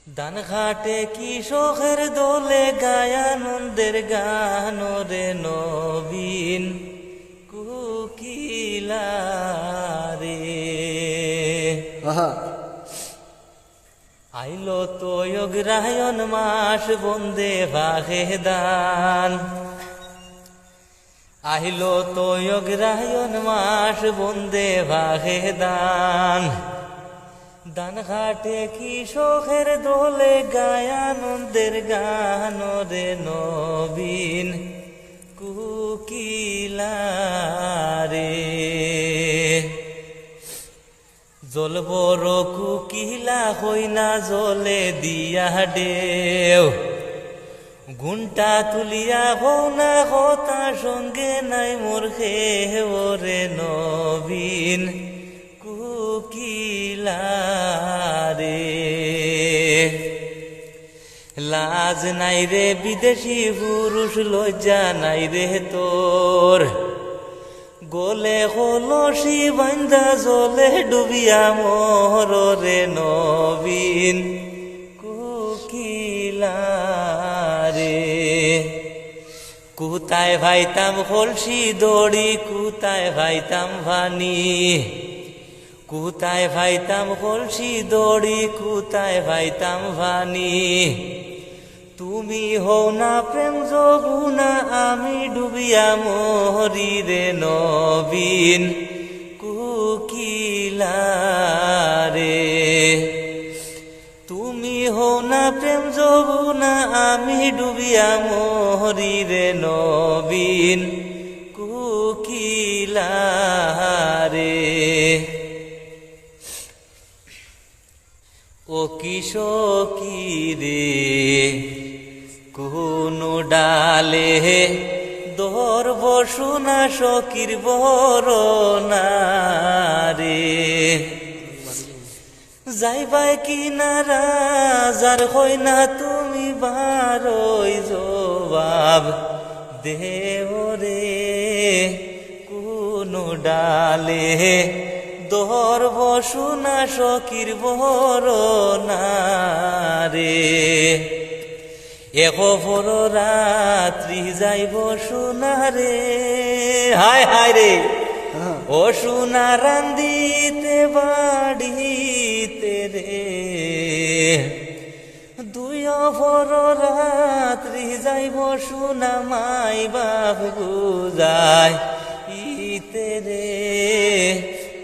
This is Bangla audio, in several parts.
দান ঘাটে কিশোরের দোলে গায়ানন্দের গান রে নবীন কুকিলা রে। আইলো তো অগ্রায়ণ মাস বন্দে ভাগে দান, আইলো তো অগ্রায়ণ মাস বন্দে ভাগে দান। দান ঘাটে কিশোরের দোলে গায়ানন্দের গান রে নবীন কুকিলা রে। জলবর কুকিলা হই না জলে দিয়া ডেও, ঘুমটা তুলিয়া হও না হতা সঙ্গে নাই মোর ওরে নবীন কুকিলা রে। লাজ নাই রে বিদেশি পুরুষ, লজ্জা নাই রে তোর, গোলে কলসি বান্ধা জলে ডুবিয়া মোর রে নবীন কুকিলা রে। কুতায় ভাইতাম কলসি দড়ি, কুতায় ভাইতাম ভানি, কুতায় ভাইতাম কলসি দড়ি, কুতায় ভাইতাম ভানি। তুমি হও না প্রেম যমুনা, আমি ডুবিয়া মরি রে নবীন কুকিলা রে। তুমি হও না প্রেম যমুনা, আমি ডুবিয়া মরি রে নবীন কুকিলা রে। ও কিশোরী রে কোন ডালে ধরব সোনা সখীর বরনা রে। যাইবাই কিনারা যার হই না তুমি বারই জবাব দেও রে। কোন ডালে ধরব সোনা সখীর বরনা রে। একভর রাত্রি যাইব সোনা রে, হায় হায় রে ও সোনা রান্দিতে বাড়িতে রে। দুই অভর রাত্রি যাইব সোনা মাই বাপ বুঝাই ইতে রে।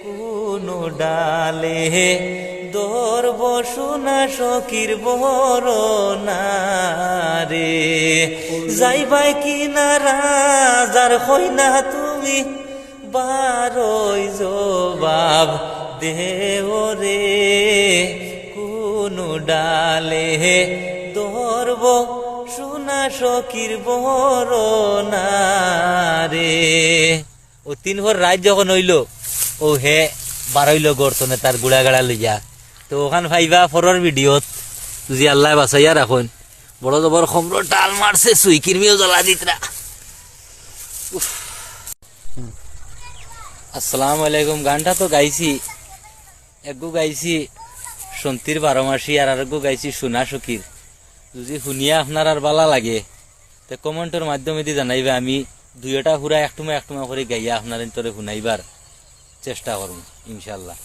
কোন ডালে ধরব সোনা সখীর বরনা রে। যাইবাই কিনারা যার হই না তুমি বারই জবাব দেও রে। কোন ডালে ধরব সোনা সখীর বরনা রে। ও 3 ভর রাত যখন হইল, ও হে বারইল গর্তনে তার গুড়া গাড়া লইয়া, তো ওখান ভাইবা ফরর ভিডিওত তুজি আল্লাহ বাঁচাইয়া রাখুন। বড় জবর খমর টাল মারছে, সুই কিরমিও জ্বলা দিতরা। আসসালামু আলাইকুম। গানটা তো গাইছি, একগু গাইছি সন্তির 12 মাসি, আর আরেকগু গাইছি সোনা সখীর। যদি শুনিয়া আপনার আর বালা লাগে তো কমেন্টের মাধ্যমে দিয়ে জানাইবে, আমি দুইটা পুরা একটুমা একটুমা করে গাইয়া আপনার তোরে শুনাইবার চেষ্টা করব ইনশাল্লাহ।